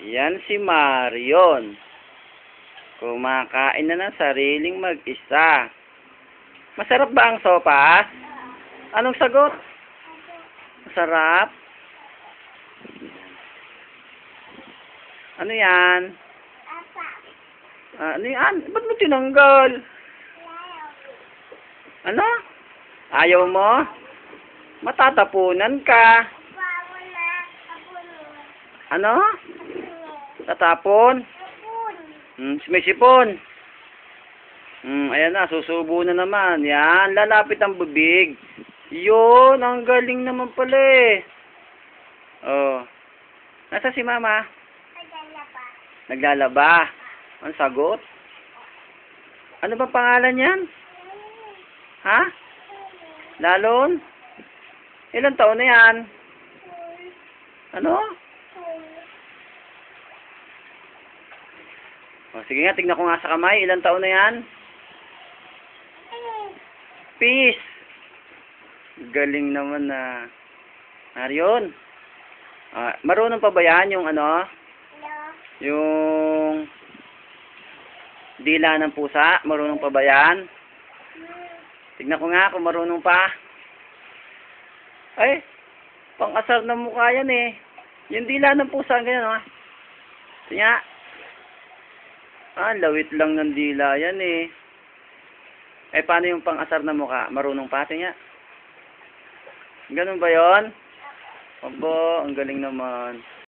Yan si Marion. Kumakain na ng sariling mag-isa. Masarap ba ang sopas? Anong sagot? Masarap? Ano yan? Ano yan? Ba't mo tinanggal? Ano? Ayaw mo? Matatapunan ka. Ano? Tatapon? May sipon. Ayan na, susubo na naman. Yan, lalapit ang bibig. Yun, ang galing naman pala eh. Oh. Nasa si mama? Naglalaba. Ang sagot? Ano ba pangalan yan? Ha? Lalon? Ilang taon na yan? Ano? O, sige nga, tignan ko nga sa kamay. Ilang taon na yan? Peace. Galing naman na. Marion. Marunong pa ba yan yung ano? Yung dila ng pusa? Marunong pa ba yan? Tignan ko nga kung marunong pa. Ay, pang-asar na mukha yan eh. Yung dila ng pusa, ganyan oh. Tingnan. Lawit lang ng dila yan eh. Eh, paano yung pang-asar na mukha? Marunong pa? Tingnan. Ganun ba yon? Aba, ang galing naman.